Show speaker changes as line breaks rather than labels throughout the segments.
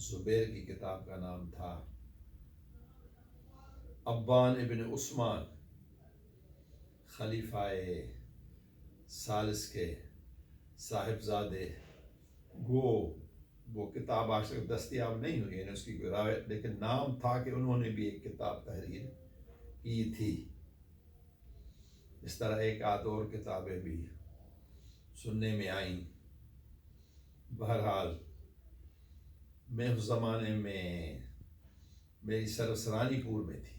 زبیر کی کتاب کا نام تھا ابان ابن عثمان خلیفہ ثالث کے صاحبزادے. گو وہ کتاب آج تک دستیاب نہیں ہوئی، یعنی اس کی کوئی روایت، لیکن نام تھا کہ انہوں نے بھی ایک کتاب تحریر کی تھی. اس طرح ایک آدھ اور کتابیں بھی سننے میں آئیں. بہرحال میں اس زمانے میں میری سرسرانی پور میں تھی،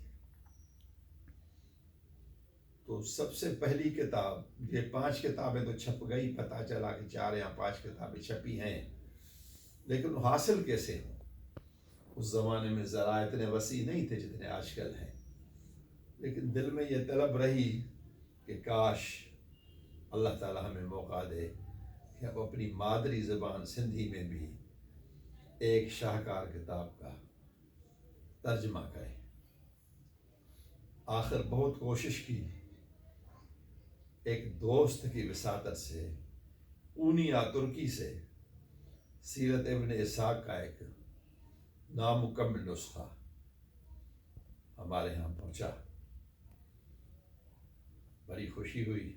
تو سب سے پہلی کتاب، یہ 5 کتابیں تو چھپ گئی، پتہ چلا کہ 4 یا 5 کتابیں چھپی ہیں، لیکن وہ حاصل کیسے ہوں؟ اس زمانے میں ذرائع اتنے وسیع نہیں تھے جتنے آج کل ہیں، لیکن دل میں یہ طلب رہی کہ کاش اللہ تعالیٰ ہمیں موقع دے کہ اب اپنی مادری زبان سندھی میں بھی ایک شاہکار کتاب کا ترجمہ کریں. آخر بہت کوشش کی. ایک دوست کی وساطت سے اونیا ترکی سے سیرت ابن اسحاق کا ایک نامکمل نسخہ ہمارے ہاں پہنچا. بڑی خوشی ہوئی.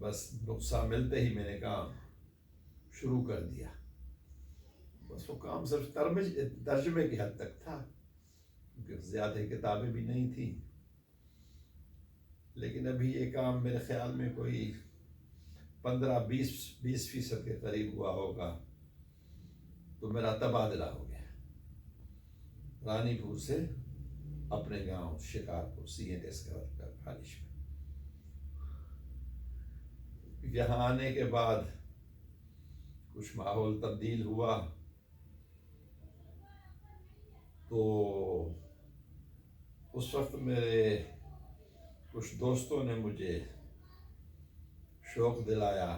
بس نسخہ ملتے ہی میں نے کام شروع کر دیا. بس وہ کام صرف ترجمے کی حد تک تھا، کیونکہ زیادہ کتابیں بھی نہیں تھیں. لیکن ابھی یہ کام میرے خیال میں کوئی 15-20% کے قریب ہوا ہوگا، تو میرا تبادلہ ہو گیا رانی پور سے اپنے گاؤں شکارپور CNS کا کالج میں. یہاں آنے کے بعد کچھ ماحول تبدیل ہوا، تو اس وقت میرے کچھ دوستوں نے مجھے شوق دلایا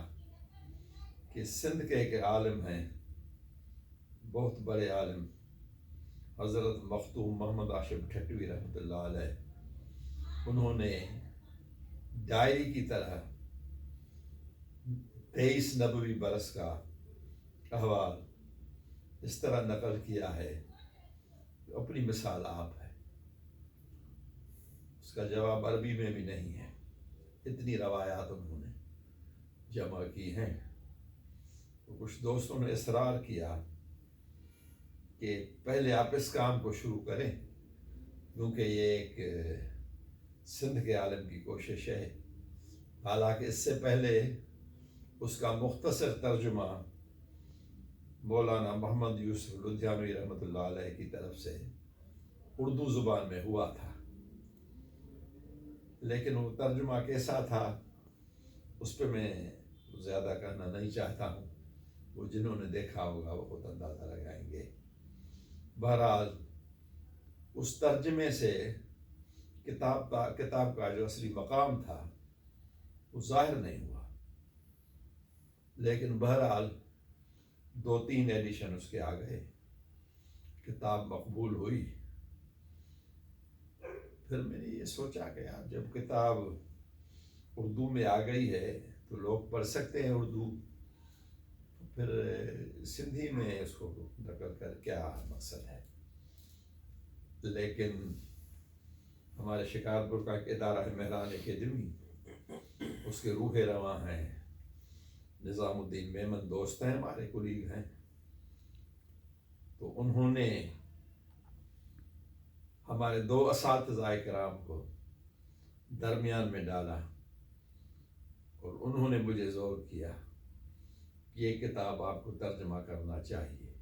کہ سندھ کے ایک عالم ہیں، بہت بڑے عالم، حضرت مختوم محمد عاشق ٹھٹوی رحمۃ اللہ علیہ. انہوں نے ڈائری کی طرح 23 نبوی برس کا احوال اس طرح نقل کیا ہے کہ اپنی مثال آپ ہے. اس کا جواب عربی میں بھی نہیں ہے، اتنی روایات انہوں نے جمع کی ہیں. تو کچھ دوستوں نے اصرار کیا کہ پہلے آپ اس کام کو شروع کریں، کیونکہ یہ ایک سندھ کے عالم کی کوشش ہے. حالانکہ اس سے پہلے اس کا مختصر ترجمہ مولانا محمد یوسف لدھیانوی رحمۃ اللہ علیہ کی طرف سے اردو زبان میں ہوا تھا، لیکن وہ ترجمہ کیسا تھا اس پہ میں زیادہ کہنا نہیں چاہتا ہوں. وہ جنہوں نے دیکھا ہوگا وہ خود اندازہ لگائیں گے. بہرحال اس ترجمے سے کتاب کا جو اصلی مقام تھا وہ ظاہر نہیں ہوا، لیکن بہرحال 2-3 ایڈیشن اس کے آ گئے، کتاب مقبول ہوئی. پھر میں نے یہ سوچا کہ یار جب کتاب اردو میں آ گئی ہے تو لوگ پڑھ سکتے ہیں اردو، تو پھر سندھی میں اس کو نقل کر کیا مقصد ہے. لیکن ہمارے شکارپور کا ایک ادارہ ہے مہران اکیڈمی، اس کے روح رواں ہیں نظام الدین میمن، دوست ہیں ہمارے، کولیگ ہیں. تو انہوں نے ہمارے 2 اساتذہ کرام کو درمیان میں ڈالا اور انہوں نے مجھے زور کیا کہ یہ کتاب آپ کو ترجمہ کرنا چاہیے،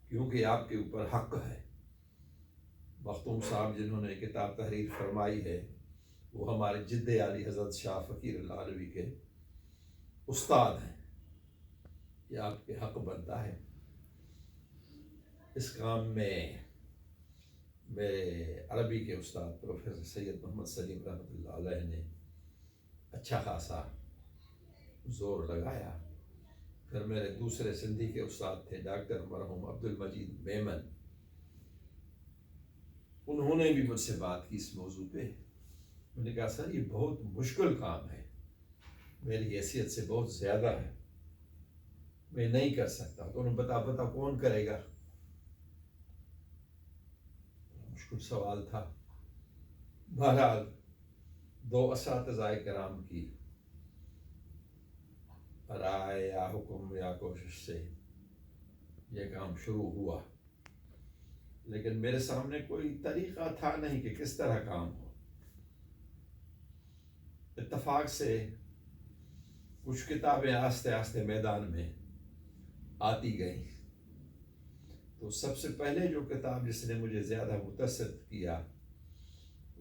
کیونکہ آپ کے اوپر حق ہے. مختوم صاحب جنہوں نے کتاب تحریر فرمائی ہے وہ ہمارے جد عالی حضرت شاہ فقیر اللہ علوی کے استاد ہیں، یہ آپ کے حق بنتا ہے. اس کام میں میرے عربی کے استاد پروفیسر سید محمد سلیم رحمۃ اللہ علیہ نے اچھا خاصا زور لگایا. پھر میرے دوسرے سندھی کے استاد تھے ڈاکٹر مرحوم عبد المجید میمن، انہوں نے بھی مجھ سے بات کی اس موضوع پہ. میں نے کہا سر یہ بہت مشکل کام ہے، میری حیثیت سے بہت زیادہ ہے، میں نہیں کر سکتا. تو انہوں نے بتا کون کرے گا. مشکل سوال تھا. بہرحال 2 اساتذہ کرام کی رائے یا حکم یا کوشش سے یہ کام شروع ہوا، لیکن میرے سامنے کوئی طریقہ تھا نہیں کہ کس طرح کام ہو. اتفاق سے کچھ کتابیں آہستہ آہستہ میدان میں آتی گئیں. تو سب سے پہلے جو کتاب جس نے مجھے زیادہ متاثر کیا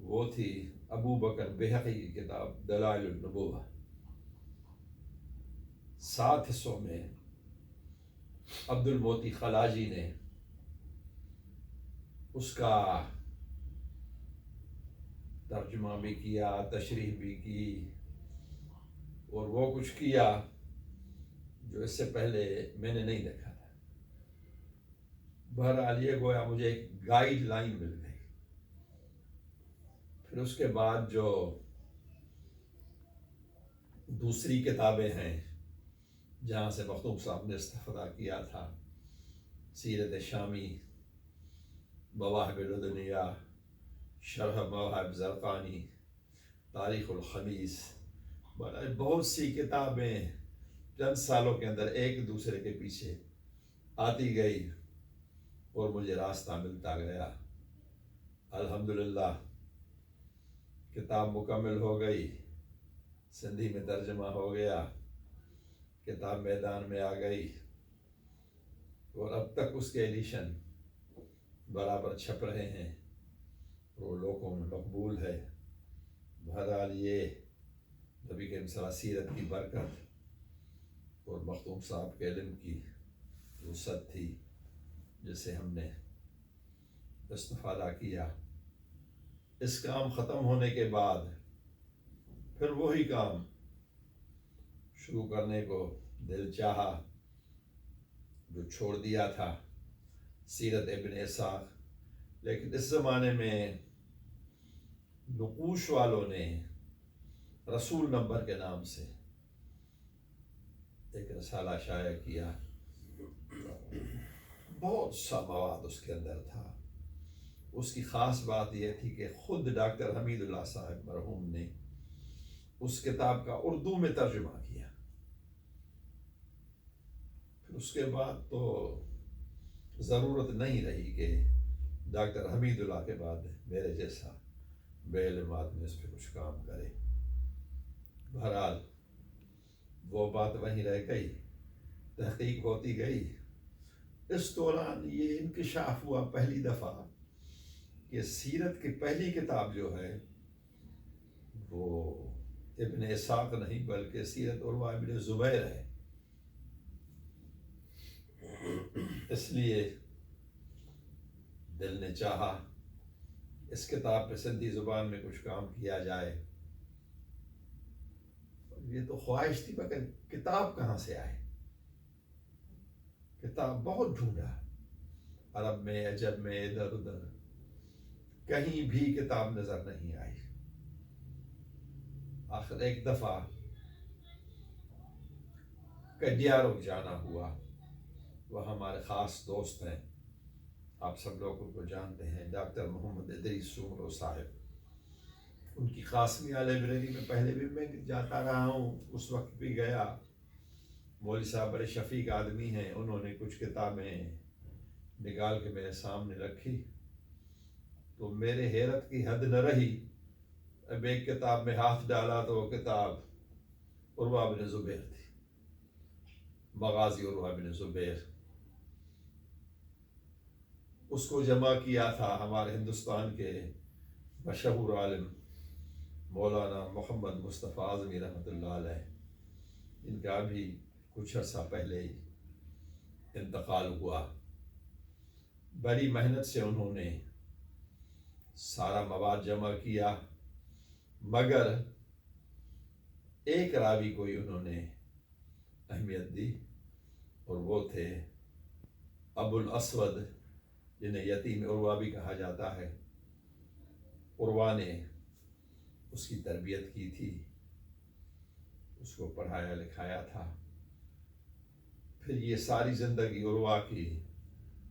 وہ تھی ابو بکر بہقی کی کتاب دلائل النبوہ. 7 حصوں میں عبد الموتی خلاجی نے اس کا ترجمہ بھی کیا، تشریح بھی کی، اور وہ کچھ کیا جو اس سے پہلے میں نے نہیں دیکھا تھا. بہرحال یہ گویا مجھے ایک گائیڈ لائن مل گئی. پھر اس کے بعد جو دوسری کتابیں ہیں جہاں سے مخدوم صاحب نے استفادہ کیا تھا، سیرت شامی، مواہب لدنیہ، شرح مواہب زرقانی، تاریخ الخمیس، بہت سی کتابیں چند سالوں کے اندر ایک دوسرے کے پیچھے آتی گئی اور مجھے راستہ ملتا گیا. الحمدللہ کتاب مکمل ہو گئی، سندھی میں ترجمہ ہو گیا، کتاب میدان میں آ گئی، اور اب تک اس کے ایڈیشن برابر چھپ رہے ہیں، وہ لوگوں میں مقبول ہے. بہرحال یہ نبی کریم صلی اللہ علیہ وسلم سیرت کی برکت اور مخدوم صاحب کے علم کی وسعت تھی جس سے ہم نے استفادہ کیا. اس کام ختم ہونے کے بعد پھر وہی کام شروع کرنے کو دل چاہا جو چھوڑ دیا تھا، سیرت ابن اسحاق. لیکن اس زمانے میں نقوش والوں نے رسول نمبر کے نام سے ایک رسالہ شائع کیا. بہت سا مواد اس کے اندر تھا. اس کی خاص بات یہ تھی کہ خود ڈاکٹر حمید اللہ صاحب مرحوم نے اس کتاب کا اردو میں ترجمہ کیا. پھر اس کے بعد تو ضرورت نہیں رہی کہ ڈاکٹر حمید اللہ کے بعد میرے جیسا بے علم آدمی اس پہ کچھ کام کرے. بہرحال وہ بات وہیں رہ گئی، تحقیق ہوتی گئی. اس دوران یہ انکشاف ہوا پہلی دفعہ کہ سیرت کی پہلی کتاب جو ہے وہ ابن اسحاق نہیں بلکہ سیرت عروہ ابن زبیر ہے. اس لیے دل نے چاہا اس کتاب پہ سندھی زبان میں کچھ کام کیا جائے. یہ تو خواہش تھی، مگر کتاب کہاں سے آئے؟ کتاب بہت ڈھونڈا، عرب میں، عجم میں، ادھر ادھر، کہیں بھی کتاب نظر نہیں آئی. آخر ایک دفعہ کڈیارو جانا ہوا. وہ ہمارے خاص دوست ہیں، آپ سب لوگوں کو جانتے ہیں، ڈاکٹر محمد ادریس سومرو صاحب. ان کی قاسمیہ لائبریری میں پہلے بھی میں جاتا رہا ہوں، اس وقت بھی گیا. مولوی صاحب بڑے شفیق آدمی ہیں، انہوں نے کچھ کتابیں نکال کے میرے سامنے رکھی تو میرے حیرت کی حد نہ رہی. اب ایک کتاب میں ہاتھ ڈالا تو وہ کتاب عروہ بن زبیر تھی، مغازی عروہ بن زبیر. اس کو جمع کیا تھا ہمارے ہندوستان کے مشہور عالم مولانا محمد مصطفیٰ اعظمی رحمۃ اللہ علیہ، ان کا بھی کچھ عرصہ پہلے ہی انتقال ہوا. بڑی محنت سے انہوں نے سارا مواد جمع کیا، مگر ایک راوی کو ہی انہوں نے اہمیت دی، اور وہ تھے ابو الاسود، جنہیں یتیم عروہ بھی کہا جاتا ہے. عروہ نے اس کی تربیت کی تھی، اس کو پڑھایا لکھایا تھا. پھر یہ ساری زندگی عروہ کی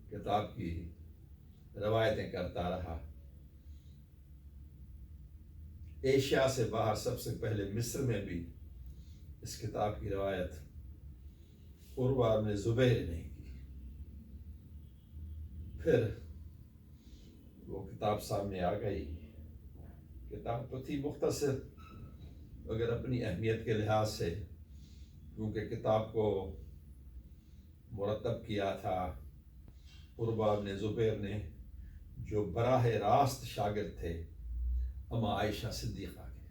کتاب کی روایتیں کرتا رہا. ایشیا سے باہر سب سے پہلے مصر میں بھی اس کتاب کی روایت عروہ بن زبیر نے کی. پھر وہ کتاب سامنے آ گئی. کتاب تو تھی مختصر اگر اپنی اہمیت کے لحاظ سے، کیونکہ کتاب کو مرتب کیا تھا عروہ بن زبیر نے، جو براہ راست شاگرد تھے اما عائشہ صدیقہ کے،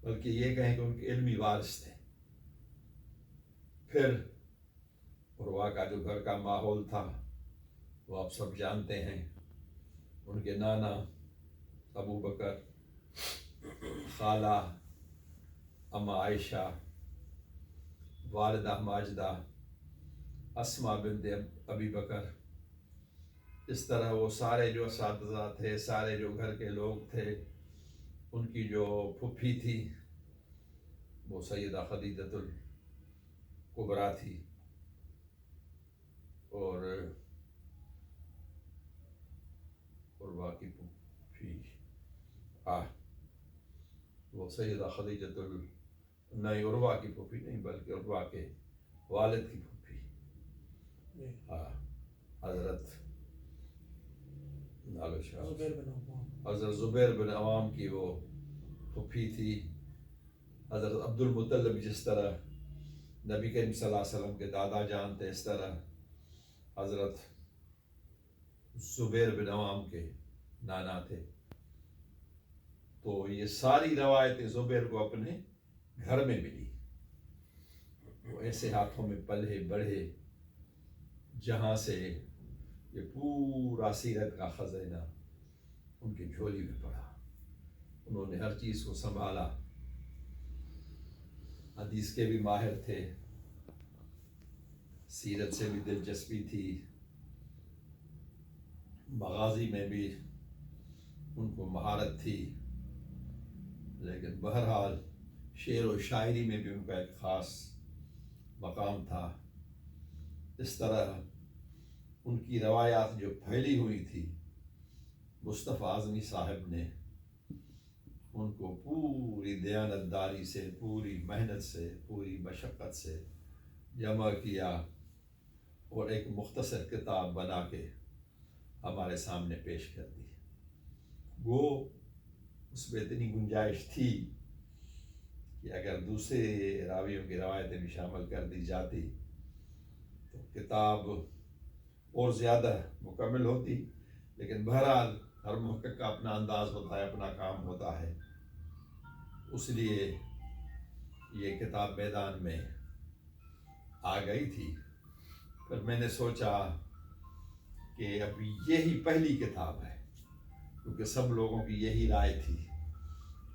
بلکہ یہ کہیں کہ ان کے علمی وارث تھے. پھر عروہ کا جو گھر کا ماحول تھا وہ آپ سب جانتے ہیں. ان کے نانا ابو بکر، خالہ اما عائشہ، والدہ ماجدہ، اسماء بنت ابی بکر، اس طرح وہ سارے جو اساتذہ تھے، سارے جو گھر کے لوگ تھے، ان کی جو پھپھی تھی وہ سیدہ خدیجۃ الکبریٰ تھی، اور عروہ کی پھوپھی وہ سیدہ خدیجۃ نہیں، عروہ کی پھوپھی نہیں بلکہ عروہ کے والد کی پھوپھی حضرت حضرت زبیر بن عوام کی وہ پھوپھی تھی. حضرت عبد المطلب جس طرح نبی کریم صلی اللہ علیہ وسلم کے دادا جان تھے، اس طرح حضرت زبیر بن عوام کے نانا تھے. تو یہ ساری روایتیں زبیر کو اپنے گھر میں ملی. وہ ایسے ہاتھوں میں پلے بڑھے جہاں سے یہ پورا سیرت کا خزانہ ان کی جھولی میں پڑا. انہوں نے ہر چیز کو سنبھالا. حدیث کے بھی ماہر تھے، سیرت سے بھی دلچسپی تھی، مغازی میں بھی ان کو مہارت تھی، لیکن بہرحال شعر و شاعری میں بھی ان کا ایک خاص مقام تھا. اس طرح ان کی روایات جو پھیلی ہوئی تھی، مصطفیٰ اعظمی صاحب نے ان کو پوری دیانتداری سے، پوری محنت سے، پوری مشقت سے جمع کیا اور ایک مختصر کتاب بنا کے ہمارے سامنے پیش کر دی. وہ اس میں اتنی گنجائش تھی کہ اگر دوسرے راویوں کی روایتیں بھی شامل کر دی جاتی تو کتاب اور زیادہ مکمل ہوتی. لیکن بہرحال ہر محقق کا اپنا انداز ہوتا ہے، اپنا کام ہوتا ہے، اس لیے یہ کتاب میدان میں آ گئی تھی. پھر میں نے سوچا کہ اب یہی پہلی کتاب ہے، کیونکہ سب لوگوں کی یہی رائے تھی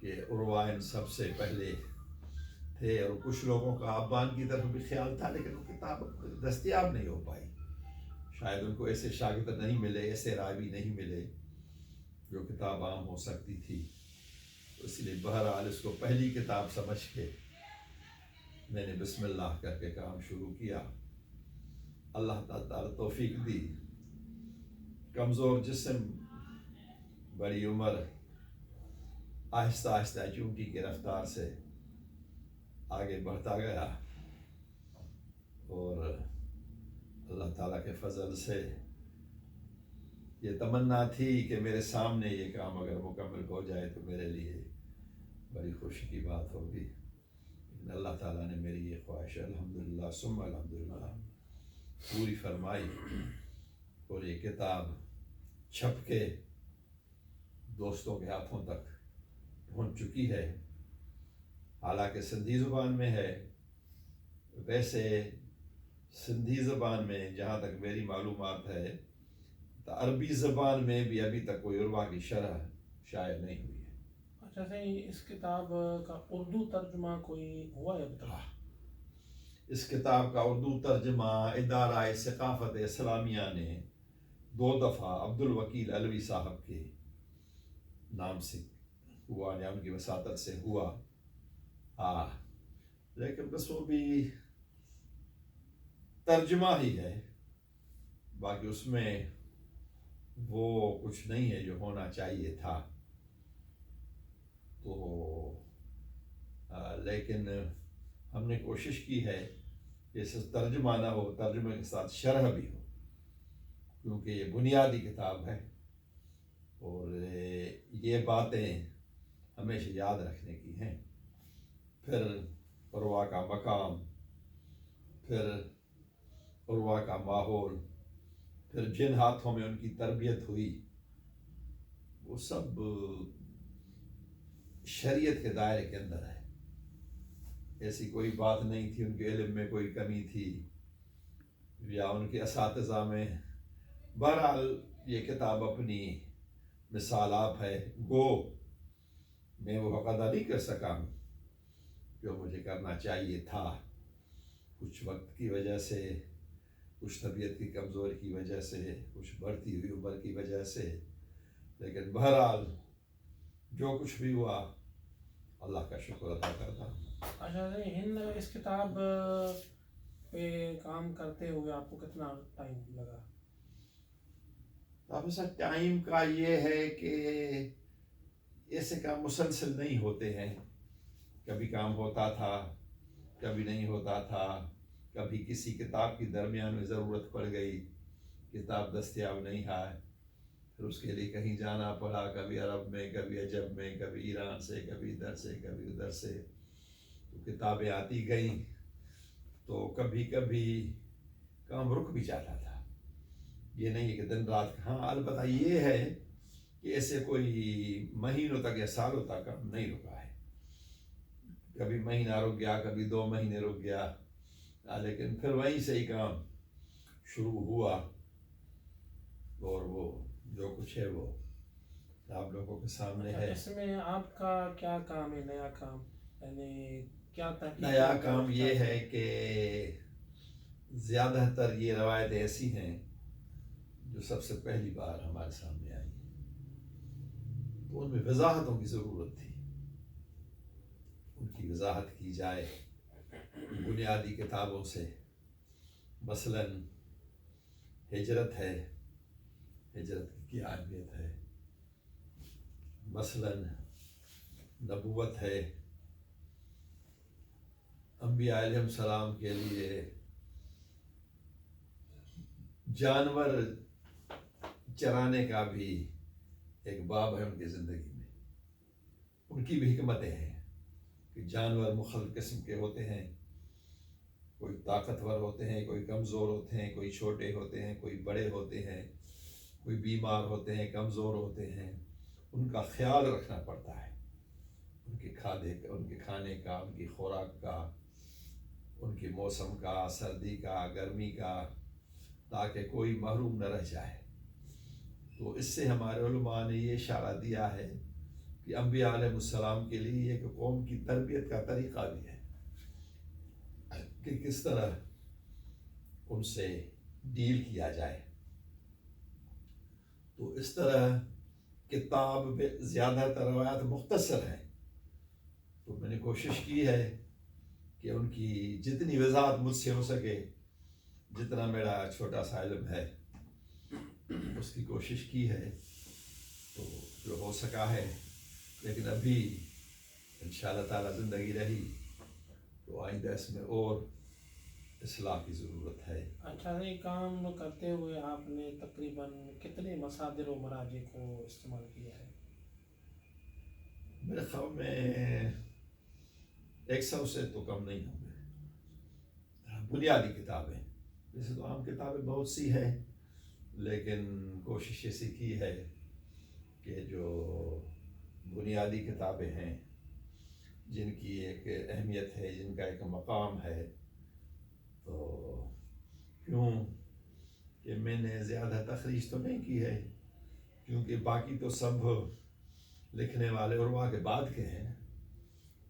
کہ عروہ سب سے پہلے تھے، اور کچھ لوگوں کا ابان کی طرف بھی خیال تھا، لیکن وہ کتاب دستیاب نہیں ہو پائی. شاید ان کو ایسے شاگرد نہیں ملے، ایسے راوی نہیں ملے جو کتاب عام ہو سکتی تھی. اس لیے بہرحال اس کو پہلی کتاب سمجھ کے میں نے بسم اللہ کر کے کام شروع کیا. اللہ تعالیٰ توفیق دی. کمزور جسم، بڑی عمر، آہستہ آہستہ چونٹی کی رفتار سے آگے بڑھتا گیا، اور اللہ تعالیٰ کے فضل سے یہ تمنا تھی کہ میرے سامنے یہ کام اگر مکمل ہو جائے تو میرے لیے بڑی خوشی کی بات ہوگی. لیکن اللہ تعالیٰ نے میری یہ خواہش الحمدللہ ثم الحمدللہ پوری فرمائی، اور یہ کتاب چھپ کے دوستوں کے ہاتھوں تک پہنچ چکی ہے. حالانکہ سندھی زبان میں ہے، ویسے سندھی زبان میں جہاں تک میری معلومات ہے تو عربی زبان میں بھی ابھی تک کوئی عروہ کی شرح شائع نہیں ہوئی ہے.
اچھا صحیح، اس کتاب کا اردو ترجمہ کوئی ہوا ہے اب تک؟
اس کتاب کا اردو ترجمہ ادارہ ثقافت اسلامیہ نے 2 دفعہ عبد الوکیل علوی صاحب کے نام سے ہوا، یا ان کی وساطت سے ہوا. لیکن بس وہ بھی ترجمہ ہی ہے، باقی اس میں وہ کچھ نہیں ہے جو ہونا چاہیے تھا. تو لیکن ہم نے کوشش کی ہے کہ اس ترجمہ نہ ہو، ترجمے کے ساتھ شرح بھی ہو، کیونکہ یہ بنیادی کتاب ہے اور یہ باتیں ہمیشہ یاد رکھنے کی ہیں. پھر عروہ کا مقام، پھر عروہ کا ماحول، پھر جن ہاتھوں میں ان کی تربیت ہوئی، وہ سب شریعت کے دائرے کے اندر ہے. ایسی کوئی بات نہیں تھی ان کے علم میں کوئی کمی تھی یا ان کے اساتذہ میں. بہرحال یہ کتاب اپنی مثال آپ ہے. گو میں وہ حق ادا نہیں کر سکا ہوں جو مجھے کرنا چاہیے تھا، کچھ وقت کی وجہ سے، کچھ طبیعت کی کمزوری کی وجہ سے، کچھ بڑھتی ہوئی عمر کی وجہ سے. لیکن بہرحال جو کچھ بھی ہوا اللہ کا شکر ادا کرتا ہوں.
اچھا ہند اس کتاب پہ کام کرتے ہوئے آپ کو کتنا ٹائم لگا؟
اب سر ٹائم کا یہ ہے کہ ایسے کام مسلسل نہیں ہوتے ہیں. کبھی کام ہوتا تھا، کبھی نہیں ہوتا تھا. کبھی کسی کتاب کی درمیان میں ضرورت پڑ گئی، کتاب دستیاب نہیں ہے، پھر اس کے لیے کہیں جانا پڑا، کبھی عرب میں، کبھی عجب میں، کبھی ایران سے، کبھی ادھر سے، کبھی ادھر سے. تو کتابیں آتی گئیں تو کبھی کبھی کام رک بھی جاتا تھا. یہ نہیں ہے کہ دن رات. ہاں البتہ یہ ہے کہ ایسے کوئی مہینوں تک یا سالوں تک کام نہیں رکا ہے. کبھی مہینہ رک گیا، کبھی 2 مہینے رک گیا، لیکن پھر وہیں سے ہی کام شروع ہوا. اور وہ جو کچھ ہے وہ آپ لوگوں کے سامنے ہے.
اس میں آپ کا کیا کام ہے؟ نیا کام یعنی کیا تحقیق؟
نیا کام یہ ہے کہ زیادہ تر یہ روایتیں ایسی ہیں جو سب سے پہلی بار ہمارے سامنے آئی ہیں، تو ان میں وضاحتوں کی ضرورت تھی. ان کی وضاحت کی جائے بنیادی کتابوں سے. مثلاً ہجرت ہے، ہجرت کی کیا اہمیت ہے. مثلاً نبوت ہے، انبیاء علیہ السلام کے لیے جانور چرانے کا بھی ایک باب ہے ان کی زندگی میں. ان کی بھی حکمتیں ہیں کہ جانور مختلف قسم کے ہوتے ہیں، کوئی طاقتور ہوتے ہیں، کوئی کمزور ہوتے ہیں، کوئی چھوٹے ہوتے ہیں، کوئی بڑے ہوتے ہیں، کوئی بیمار ہوتے ہیں، کمزور ہوتے ہیں. ان کا خیال رکھنا پڑتا ہے، ان کے کھانے کا، ان کی خوراک کا، ان کے موسم کا، سردی کا، گرمی کا، تاکہ کوئی محروم نہ رہ جائے. تو اس سے ہمارے علماء نے یہ اشارہ دیا ہے کہ انبیاء علیہ السلام کے لیے ایک قوم کی تربیت کا طریقہ بھی ہے کہ کس طرح ان سے ڈیل کیا جائے. تو اس طرح کتاب میں زیادہ تر روایات مختصر ہیں، تو میں نے کوشش کی ہے کہ ان کی جتنی وضاحت مجھ سے ہو سکے، جتنا میرا چھوٹا سا علم ہے اس کی کوشش کی ہے، تو جو ہو سکا ہے. لیکن ابھی انشاءاللہ تعالیٰ زندگی رہی تو آئندہ اس میں اور اصلاح کی ضرورت ہے.
اچھا یہ کام کرتے ہوئے آپ نے تقریباً کتنے مصادر و مراجع کو استعمال کیا ہے؟
میرے خیال میں 100 سے تو کم نہیں ہوں گے. بنیادی کتابیں، ویسے تو عام کتابیں بہت سی ہیں، لیکن کوشش ایسی کی ہے کہ جو بنیادی کتابیں ہیں جن کی ایک اہمیت ہے، جن کا ایک مقام ہے، تو کیوں کہ میں نے زیادہ تخریج تو نہیں کی ہے، کیونکہ باقی تو سب لکھنے والے عروہ کے بعد کے ہیں،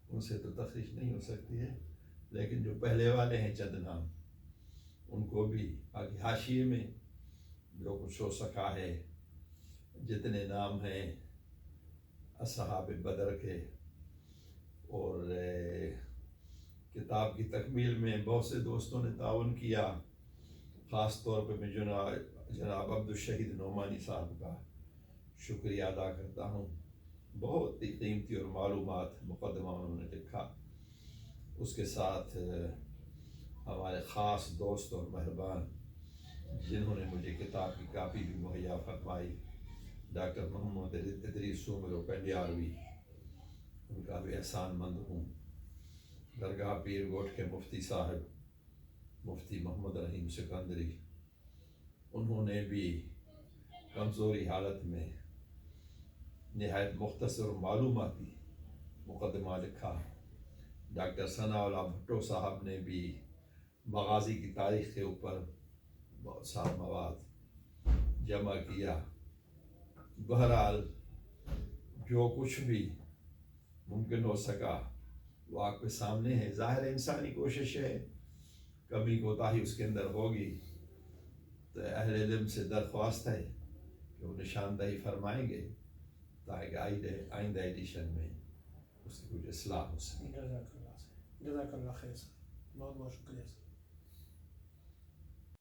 ان سے تو تخریج نہیں ہو سکتی ہے. لیکن جو پہلے والے ہیں چند نام، ان کو بھی باقی حاشیے میں جو کچھ ہو سکا ہے، جتنے نام ہیں اصحاب بدر کے، اور کتاب کی تکمیل میں بہت سے دوستوں نے تعاون کیا. خاص طور پہ میں جناب عبدالشہید نعمانی صاحب کا شکریہ ادا کرتا ہوں. بہت ہی قیمتی اور معلومات مقدمہ انہوں نے لکھا. اس کے ساتھ ہمارے خاص دوست اور مہربان جنہوں نے مجھے کتاب کی کاپی بھی مہیا فرمائی، ڈاکٹر محمد ادریس سومر پنڈیاروی، ان کا بھی احسان مند ہوں. درگاہ پیر گوٹھ کے مفتی صاحب مفتی محمد رحیم سکندری، انہوں نے بھی کمزوری حالت میں نہایت مختصر معلوماتی مقدمہ لکھا. ڈاکٹر ثناء اللہ بھٹو صاحب نے بھی مغازی کی تاریخ کے اوپر بہت سارا مواد جمع کیا. بہرحال جو کچھ بھی ممکن ہو سکا وہ آپ کے سامنے ہے. ظاہر انسانی کوشش ہے، کمی کوتاہی اس کے اندر ہوگی تو اہل علم سے درخواست ہے کہ وہ نشاندہی فرمائیں گے تاکہ آئندہ ایڈیشن میں اس کی کچھ اصلاح ہو سکے.
جزاک اللہ خیر سر، بہت بہت شکریہ سر.